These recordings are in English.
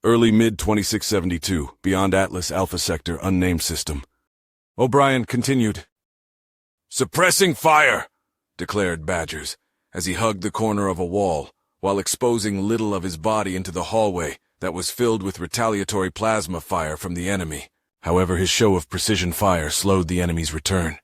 Early mid-2672, beyond Atlas Alpha Sector, unnamed system. O'Brien continued. "Suppressing fire," declared Badgers, as he hugged the corner of a wall, while exposing little of his body into the hallway that was filled with retaliatory plasma fire from the enemy. However, his show of precision fire slowed the enemy's return,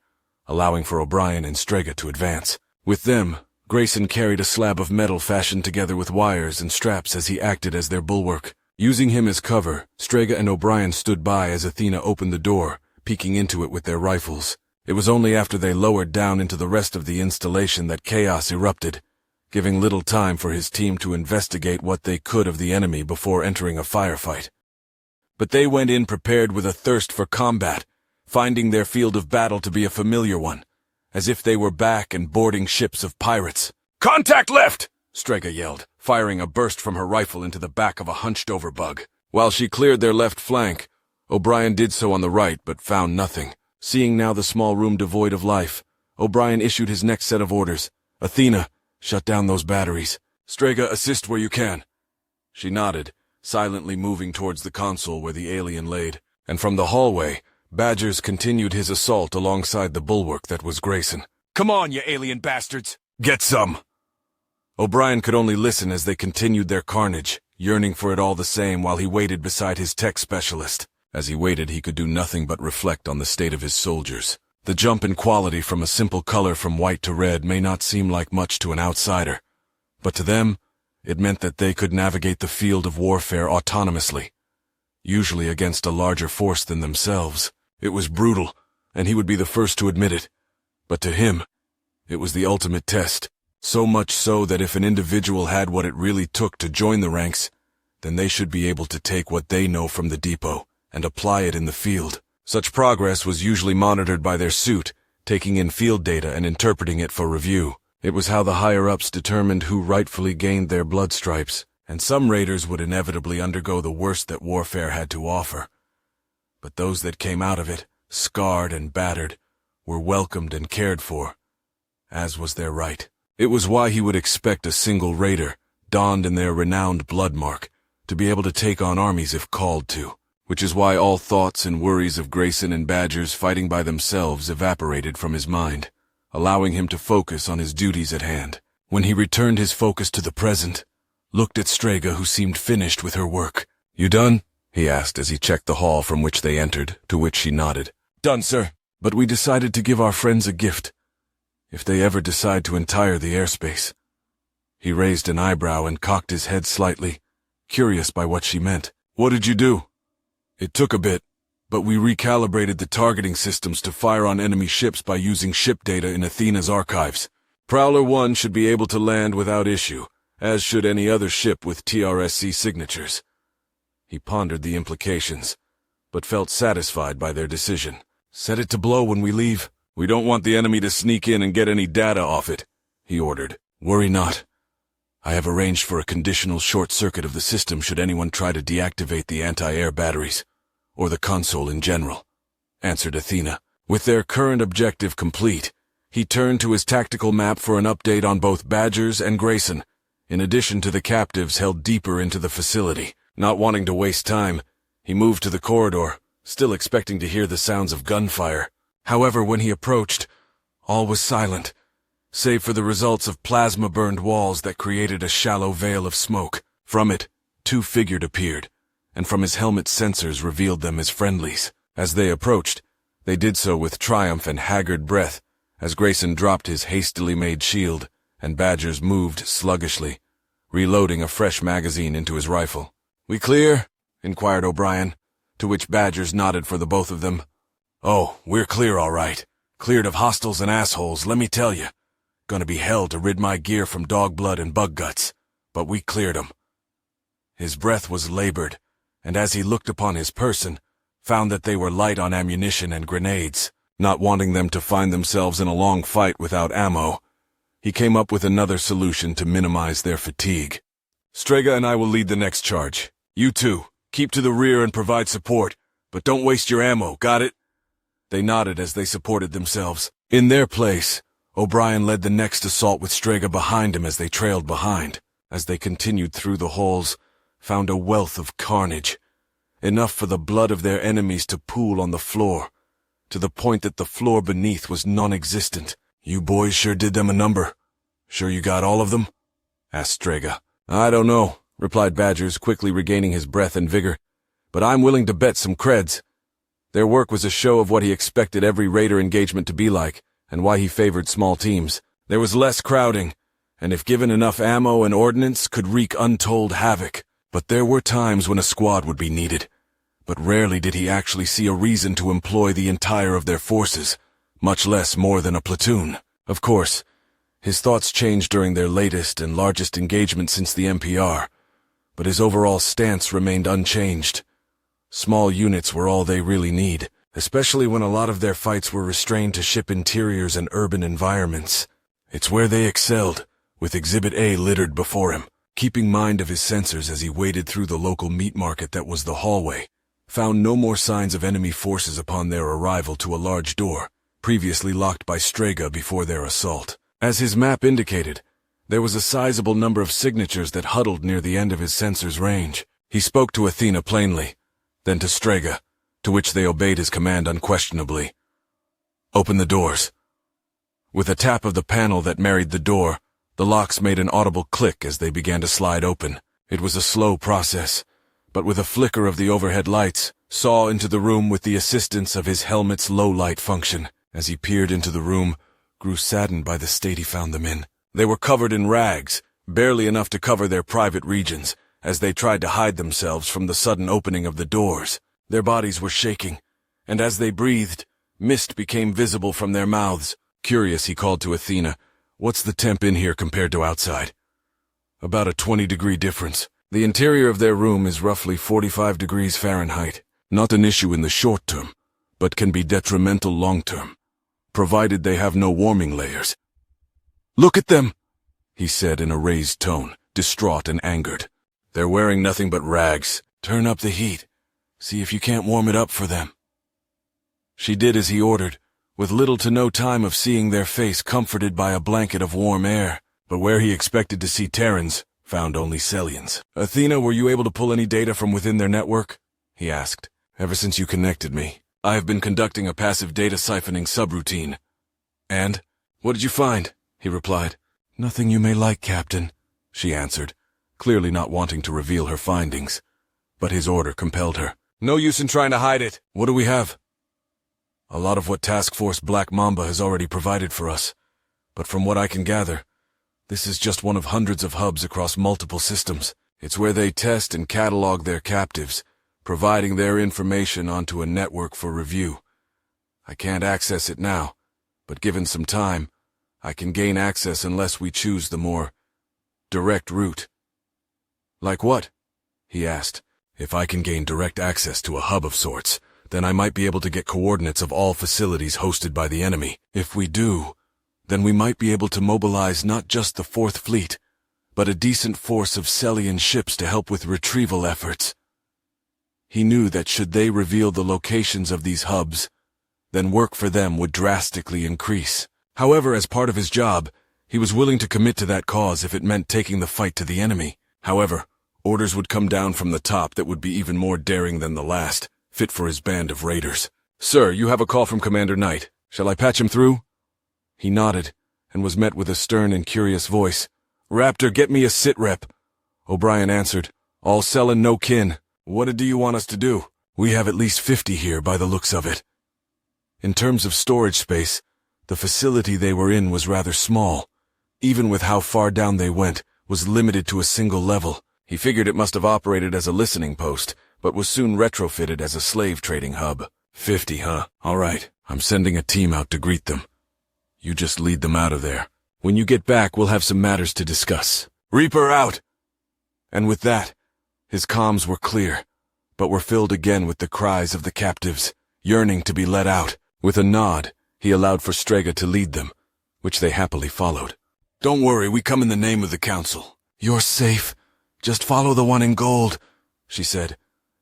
allowing for O'Brien and Strega to advance. With them, Grayson carried a slab of metal fashioned together with wires and straps as he acted as their bulwark. Using him as cover, Strega and O'Brien stood by as Athena opened the door, peeking into it with their rifles. It was only after they lowered down into the rest of the installation that chaos erupted, giving little time for his team to investigate what they could of the enemy before entering a firefight. But they went in prepared with a thirst for combat, finding their field of battle to be a familiar one, as if they were back and boarding ships of pirates. "Contact left!" Strega yelled, firing a burst from her rifle into the back of a hunched-over bug. While she cleared their left flank, O'Brien did so on the right but found nothing. Seeing now the small room devoid of life, O'Brien issued his next set of orders. "Athena, shut down those batteries. Strega, assist where you can." She nodded, silently moving towards the console where the alien laid, and from the hallway, Badgers continued his assault alongside the bulwark that was Grayson. "Come on, you alien bastards! Get some!" O'Brien could only listen as they continued their carnage, yearning for it all the same while he waited beside his tech specialist. As he waited, he could do nothing but reflect on the state of his soldiers. The jump in quality from a simple color from white to red may not seem like much to an outsider, but to them, it meant that they could navigate the field of warfare autonomously, usually against a larger force than themselves. It was brutal, and he would be the first to admit it. But to him, it was the ultimate test. So much so that if an individual had what it really took to join the ranks, then they should be able to take what they know from the depot and apply it in the field. Such progress was usually monitored by their suit, taking in field data and interpreting it for review. It was how the higher-ups determined who rightfully gained their blood stripes, and some raiders would inevitably undergo the worst that warfare had to offer. But those that came out of it, scarred and battered, were welcomed and cared for, as was their right. It was why he would expect a single raider, donned in their renowned blood mark, to be able to take on armies if called to. Which is why all thoughts and worries of Grayson and Badgers fighting by themselves evaporated from his mind, allowing him to focus on his duties at hand. When he returned his focus to the present, looked at Strega, who seemed finished with her work. "You done?" he asked as he checked the hall from which they entered, to which she nodded. "Done, sir. But we decided to give our friends a gift, if they ever decide to entire the airspace." He raised an eyebrow and cocked his head slightly, curious by what she meant. "What did you do?" "It took a bit, but we recalibrated the targeting systems to fire on enemy ships by using ship data in Athena's archives. Prowler 1 should be able to land without issue, as should any other ship with TRSC signatures." He pondered the implications, but felt satisfied by their decision. "Set it to blow when we leave. We don't want the enemy to sneak in and get any data off it," he ordered. "Worry not. I have arranged for a conditional short circuit of the system should anyone try to deactivate the anti-air batteries, or the console in general," answered Athena. With their current objective complete, he turned to his tactical map for an update on both Badgers and Grayson, in addition to the captives held deeper into the facility. Not wanting to waste time, he moved to the corridor, still expecting to hear the sounds of gunfire. However, when he approached, all was silent, save for the results of plasma-burned walls that created a shallow veil of smoke. From it, two figures appeared, and from his helmet's sensors revealed them as friendlies. As they approached, they did so with triumph and haggard breath, as Grayson dropped his hastily made shield, and Badgers moved sluggishly, reloading a fresh magazine into his rifle. "We clear?" inquired O'Brien, to which Badgers nodded for the both of them. "Oh, we're clear all right. Cleared of hostiles and assholes, let me tell you. Gonna be hell to rid my gear from dog blood and bug guts, but we cleared 'em." His breath was labored, and as he looked upon his person, found that they were light on ammunition and grenades. Not wanting them to find themselves in a long fight without ammo, he came up with another solution to minimize their fatigue. "Strega and I will lead the next charge. You two, keep to the rear and provide support, but don't waste your ammo, got it?" They nodded as they supported themselves. In their place, O'Brien led the next assault with Strega behind him as they trailed behind. As they continued through the halls, found a wealth of carnage, enough for the blood of their enemies to pool on the floor, to the point that the floor beneath was non-existent. "You boys sure did them a number. Sure you got all of them?" asked Strega. "I don't know," replied Badgers, quickly regaining his breath and vigor, "but I'm willing to bet some creds. Their work was a show of what he expected every raider engagement to be like, and why he favored small teams. There was less crowding, and if given enough ammo and ordnance, could wreak untold havoc. But there were times when a squad would be needed, but rarely did he actually see a reason to employ the entire of their forces, much less more than a platoon. Of course, his thoughts changed during their latest and largest engagement since the MPR, but his overall stance remained unchanged. Small units were all they really need, especially when a lot of their fights were restrained to ship interiors and urban environments. It's where they excelled, with Exhibit A littered before him. Keeping mind of his sensors as he waded through the local meat market that was the hallway, found no more signs of enemy forces upon their arrival to a large door, previously locked by Strega before their assault. As his map indicated, there was a sizable number of signatures that huddled near the end of his sensor's range. He spoke to Athena plainly, then to Strega, to which they obeyed his command unquestionably. "Open the doors." With a tap of the panel that married the door, the locks made an audible click as they began to slide open. It was a slow process, but with a flicker of the overhead lights, saw into the room with the assistance of his helmet's low-light function. As he peered into the room, grew saddened by the state he found them in. They were covered in rags, barely enough to cover their private regions, as they tried to hide themselves from the sudden opening of the doors. Their bodies were shaking, and as they breathed, mist became visible from their mouths. Curious, he called to Athena, "What's the temp in here compared to outside?" "About a 20-degree difference. The interior of their room is roughly 45 degrees Fahrenheit. Not an issue in the short term, but can be detrimental long term, provided they have no warming layers." "Look at them," he said in a raised tone, distraught and angered. "They're wearing nothing but rags. Turn up the heat. See if you can't warm it up for them." She did as he ordered, with little to no time of seeing their face comforted by a blanket of warm air. But where he expected to see Terrans, found only Sellians. "Athena, were you able to pull any data from within their network?" he asked. "Ever since you connected me, I have been conducting a passive data siphoning subroutine." "And? What did you find?" he replied. "Nothing you may like, Captain," she answered, clearly not wanting to reveal her findings. But his order compelled her. "No use in trying to hide it. What do we have?" "A lot of what Task Force Black Mamba has already provided for us. But from what I can gather, this is just one of hundreds of hubs across multiple systems. It's where they test and catalog their captives, providing their information onto a network for review. I can't access it now, but given some time, I can gain access unless we choose the more direct route." "Like what?" he asked. "If I can gain direct access to a hub of sorts, then I might be able to get coordinates of all facilities hosted by the enemy. If we do, then we might be able to mobilize not just the Fourth Fleet, but a decent force of Sellian ships to help with retrieval efforts." He knew that should they reveal the locations of these hubs, then work for them would drastically increase. However, as part of his job, he was willing to commit to that cause if it meant taking the fight to the enemy. However, orders would come down from the top that would be even more daring than the last, fit for his band of raiders. "Sir, you have a call from Commander Knight. Shall I patch him through?" He nodded, and was met with a stern and curious voice. "Raptor, get me a sit-rep." O'Brien answered, "All Sellan, no kin. What do you want us to do?" "We have at least 50 here by the looks of it." In terms of storage space, the facility they were in was rather small. Even with how far down they went, was limited to a single level. He figured it must have operated as a listening post, but was soon retrofitted as a slave trading hub. 50, huh? All right, I'm sending a team out to greet them. You just lead them out of there. When you get back, we'll have some matters to discuss. Reaper out! And with that, his comms were clear, but were filled again with the cries of the captives, yearning to be let out. With a nod, he allowed for Strega to lead them, which they happily followed. "Don't worry, we come in the name of the Council." "You're safe. Just follow the one in gold," she said,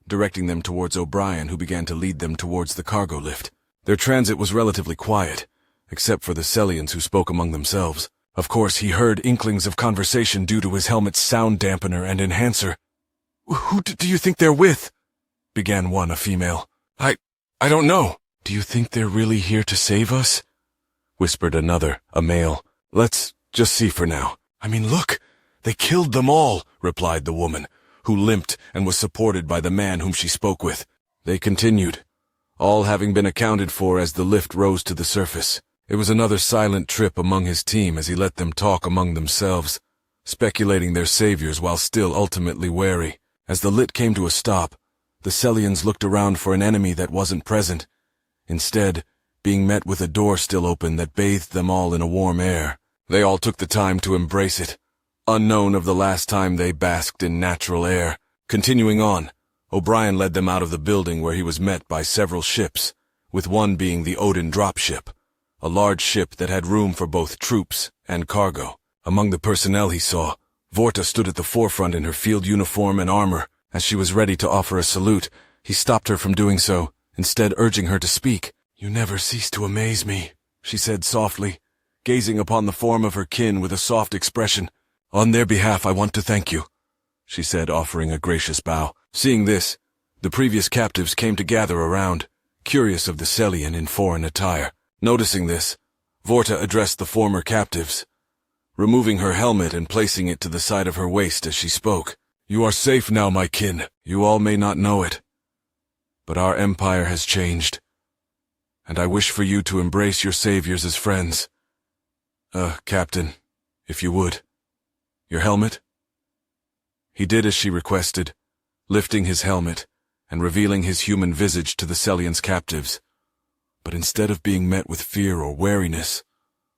directing them towards O'Brien, who began to lead them towards the cargo lift. Their transit was relatively quiet, except for the Sellians who spoke among themselves. Of course, he heard inklings of conversation due to his helmet's sound dampener and enhancer. Who do you think they're with? Began one, a female. I don't know. Do you think they're really here to save us? Whispered another, a male. Let's just see for now. I mean, look, they killed them all, replied the woman, who limped and was supported by the man whom she spoke with. They continued, all having been accounted for as the lift rose to the surface. It was another silent trip among his team as he let them talk among themselves, speculating their saviors while still ultimately wary. As the lit came to a stop, the Sellians looked around for an enemy that wasn't present, instead being met with a door still open that bathed them all in a warm air. They all took the time to embrace it, unknown of the last time they basked in natural air. Continuing on, O'Brien led them out of the building where he was met by several ships, with one being the Odin dropship, a large ship that had room for both troops and cargo. Among the personnel he saw, Vorta stood at the forefront in her field uniform and armor. As she was ready to offer a salute, he stopped her from doing so, instead urging her to speak. You never cease to amaze me, she said softly, gazing upon the form of her kin with a soft expression. On their behalf I want to thank you, she said, offering a gracious bow. Seeing this, the previous captives came to gather around, curious of the Sellian in foreign attire. Noticing this, Vorta addressed the former captives, removing her helmet and placing it to the side of her waist as she spoke. You are safe now, my kin. You all may not know it, but our empire has changed, and I wish for you to embrace your saviors as friends. Captain, if you would. Your helmet? He did as she requested, lifting his helmet and revealing his human visage to the Sellian's captives, but instead of being met with fear or wariness,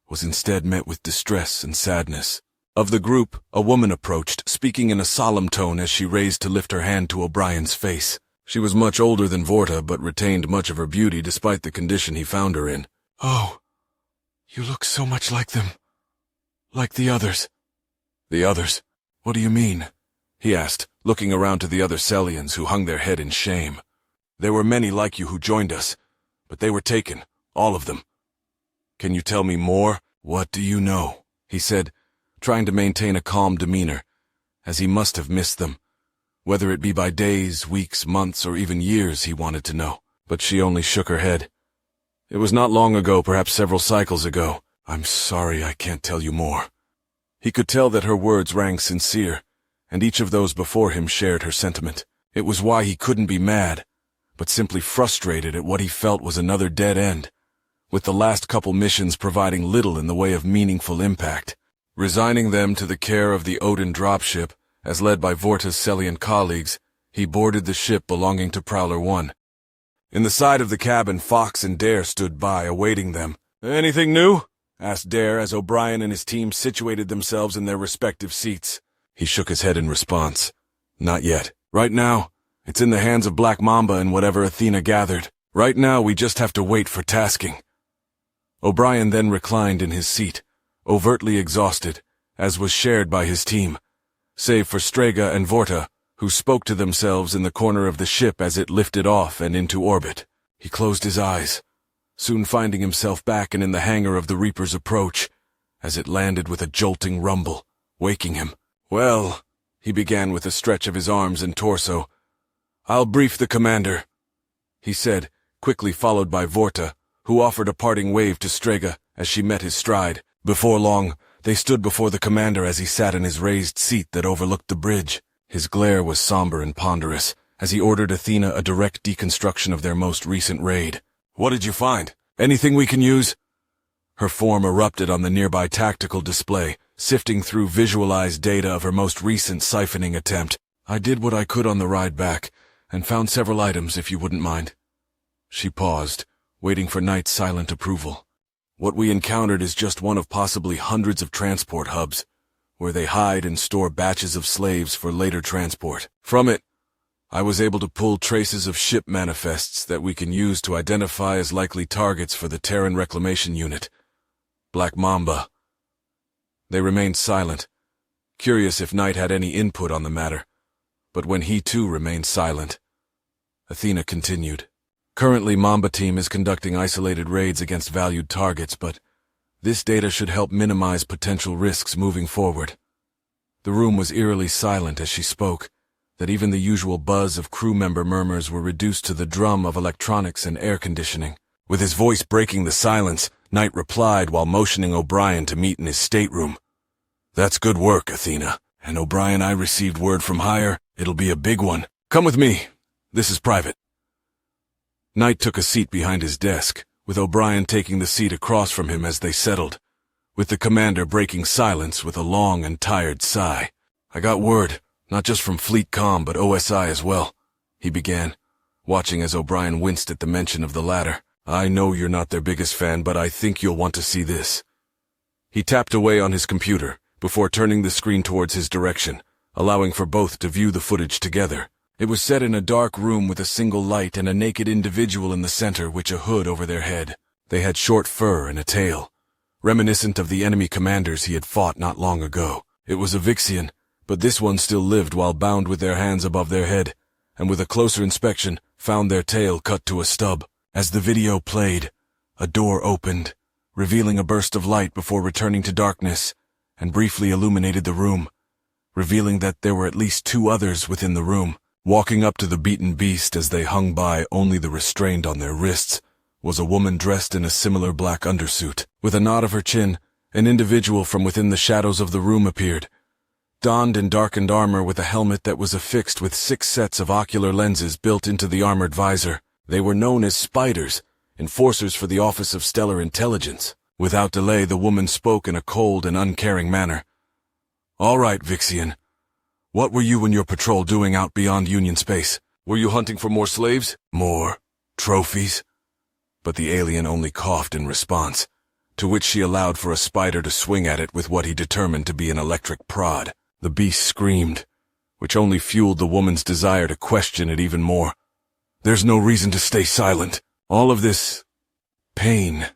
was instead met with distress and sadness. Of the group, a woman approached, speaking in a solemn tone as she raised to lift her hand to O'Brien's face. She was much older than Vorta, but retained much of her beauty despite the condition he found her in. Oh, you look so much like them. Like the others. The others? What do you mean? He asked, looking around to the other Sellians who hung their head in shame. There were many like you who joined us, but they were taken, all of them. Can you tell me more? What do you know? He said, trying to maintain a calm demeanor, as he must have missed them. Whether it be by days, weeks, months, or even years, he wanted to know. But she only shook her head. It was not long ago, perhaps several cycles ago. I'm sorry I can't tell you more. He could tell that her words rang sincere, and each of those before him shared her sentiment. It was why he couldn't be mad, but simply frustrated at what he felt was another dead end, with the last couple missions providing little in the way of meaningful impact. Resigning them to the care of the Odin dropship, as led by Vorta's Sellian colleagues, he boarded the ship belonging to Prowler 1. In the side of the cabin, Fox and Dare stood by, awaiting them. Anything new? Asked Dare as O'Brien and his team situated themselves in their respective seats. He shook his head in response. Not yet. Right now, it's in the hands of Black Mamba and whatever Athena gathered. Right now, we just have to wait for tasking. O'Brien then reclined in his seat, overtly exhausted, as was shared by his team, save for Strega and Vorta, who spoke to themselves in the corner of the ship as it lifted off and into orbit. He closed his eyes, soon finding himself back and in the hangar of the Reaper's approach, as it landed with a jolting rumble, waking him. Well, he began with a stretch of his arms and torso. I'll brief the commander, he said, quickly followed by Vorta, who offered a parting wave to Strega as she met his stride. Before long, they stood before the commander as he sat in his raised seat that overlooked the bridge. His glare was somber and ponderous, as he ordered Athena a direct deconstruction of their most recent raid. What did you find? Anything we can use? Her form erupted on the nearby tactical display, sifting through visualized data of her most recent siphoning attempt. I did what I could on the ride back, and found several items, if you wouldn't mind. She paused, waiting for Knight's silent approval. What we encountered is just one of possibly hundreds of transport hubs, where they hide and store batches of slaves for later transport. From it, I was able to pull traces of ship manifests that we can use to identify as likely targets for the Terran Reclamation Unit, Black Mamba. They remained silent, curious if Knight had any input on the matter, but when he too remained silent, Athena continued. Currently, Mamba Team is conducting isolated raids against valued targets, but this data should help minimize potential risks moving forward. The room was eerily silent as she spoke, that even the usual buzz of crew member murmurs were reduced to the drum of electronics and air conditioning. With his voice breaking the silence, Knight replied while motioning O'Brien to meet in his stateroom. "That's good work, Athena. And O'Brien, I received word from higher. It'll be a big one. Come with me. This is private." Knight took a seat behind his desk, with O'Brien taking the seat across from him as they settled, with the commander breaking silence with a long and tired sigh. "I got word, not just from Fleet Comm, but OSI as well," he began, watching as O'Brien winced at the mention of the latter. "I know you're not their biggest fan, but I think you'll want to see this." He tapped away on his computer before turning the screen towards his direction, allowing for both to view the footage together. It was set in a dark room with a single light and a naked individual in the center with a hood over their head. They had short fur and a tail, reminiscent of the enemy commanders he had fought not long ago. It was a Vixian, but this one still lived while bound with their hands above their head, and with a closer inspection, found their tail cut to a stub. As the video played, a door opened, revealing a burst of light before returning to darkness, and briefly illuminated the room, revealing that there were at least 2 others within the room. Walking up to the beaten beast as they hung by, only the restraint on their wrists, was a woman dressed in a similar black undersuit. With a nod of her chin, an individual from within the shadows of the room appeared, donned in darkened armor with a helmet that was affixed with 6 sets of ocular lenses built into the armored visor. They were known as Spiders, enforcers for the Office of Stellar Intelligence. Without delay, the woman spoke in a cold and uncaring manner. "All right, Vixian. What were you and your patrol doing out beyond Union space? Were you hunting for more slaves? More trophies?" But the alien only coughed in response, to which she allowed for a spider to swing at it with what he determined to be an electric prod. The beast screamed, which only fueled the woman's desire to question it even more. "There's no reason to stay silent. All of this pain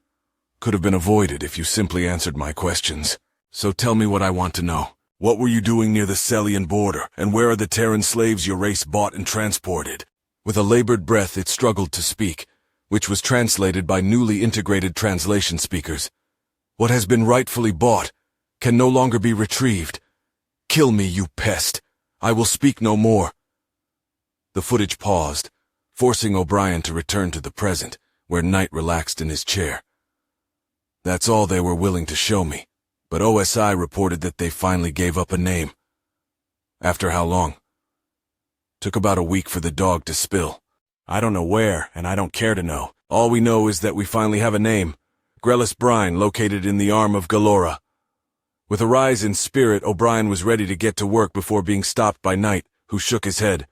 could have been avoided if you simply answered my questions. So tell me what I want to know. What were you doing near the Celian border, and where are the Terran slaves your race bought and transported?" With a labored breath, it struggled to speak, which was translated by newly integrated translation speakers. "What has been rightfully bought can no longer be retrieved. Kill me, you pest. I will speak no more." The footage paused, forcing O'Brien to return to the present, where Knight relaxed in his chair. "That's all they were willing to show me. But OSI reported that they finally gave up a name." "After how long?" "Took about a week for the dog to spill. I don't know where, and I don't care to know. All we know is that we finally have a name. Grellis Brine, located in the arm of Galora." With a rise in spirit, O'Brien was ready to get to work before being stopped by Knight, who shook his head.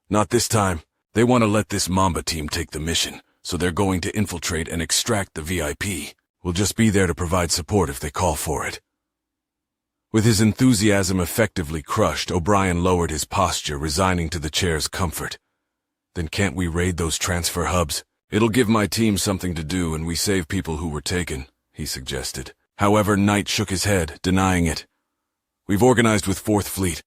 "Not this time. They want to let this Mamba team take the mission, so they're going to infiltrate and extract the VIP. We'll just be there to provide support if they call for it." With his enthusiasm effectively crushed, O'Brien lowered his posture, resigning to the chair's comfort. "Then can't we raid those transfer hubs? It'll give my team something to do, and we save people who were taken," he suggested. However, Knight shook his head, denying it. "We've organized with 4th Fleet,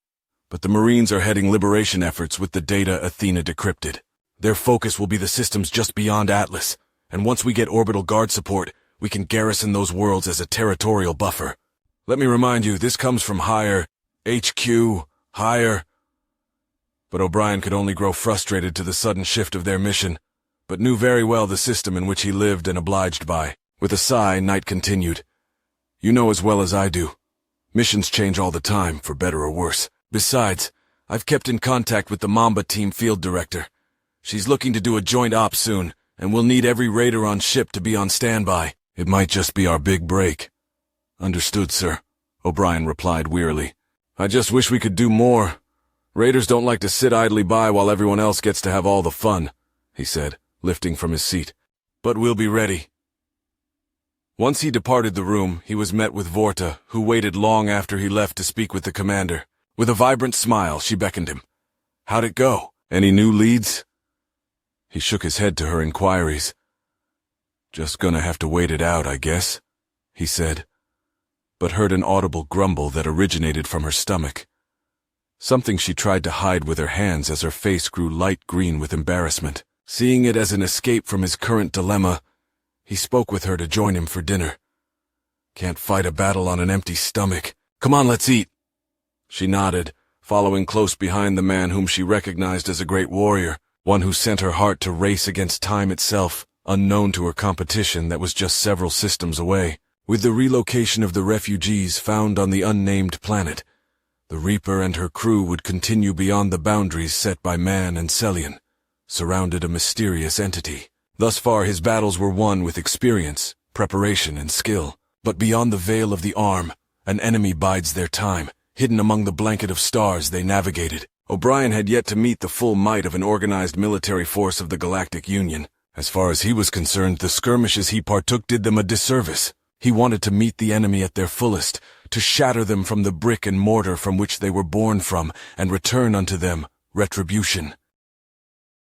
but the Marines are heading liberation efforts with the data Athena decrypted. Their focus will be the systems just beyond Atlas, and once we get orbital guard support, we can garrison those worlds as a territorial buffer. Let me remind you, this comes from higher, HQ, higher." But O'Brien could only grow frustrated to the sudden shift of their mission, but knew very well the system in which he lived and obliged by. With a sigh, Knight continued, "You know as well as I do. Missions change all the time, for better or worse. Besides, I've kept in contact with the Mamba team field director. She's looking to do a joint op soon, and we'll need every raider on ship to be on standby. It might just be our big break." "Understood, sir," O'Brien replied wearily. "I just wish we could do more. Raiders don't like to sit idly by while everyone else gets to have all the fun," he said, lifting from his seat. "But we'll be ready." Once he departed the room, he was met with Vorta, who waited long after he left to speak with the commander. With a vibrant smile, she beckoned him. "How'd it go? Any new leads?" He shook his head to her inquiries. "Just gonna have to wait it out, I guess," he said, but heard an audible grumble that originated from her stomach. Something she tried to hide with her hands as her face grew light green with embarrassment. Seeing it as an escape from his current dilemma, he spoke with her to join him for dinner. "Can't fight a battle on an empty stomach. Come on, let's eat." She nodded, following close behind the man whom she recognized as a great warrior, one who sent her heart to race against time itself, unknown to her competition that was just several systems away. With the relocation of the refugees found on the unnamed planet, the Reaper and her crew would continue beyond the boundaries set by man and Celian, surrounded a mysterious entity. Thus far his battles were won with experience, preparation, and skill. But beyond the veil of the arm, an enemy bides their time, hidden among the blanket of stars they navigated. O'Brien had yet to meet the full might of an organized military force of the Galactic Union. As far as he was concerned, the skirmishes he partook did them a disservice. He wanted to meet the enemy at their fullest, to shatter them from the brick and mortar from which they were born from, and return unto them retribution.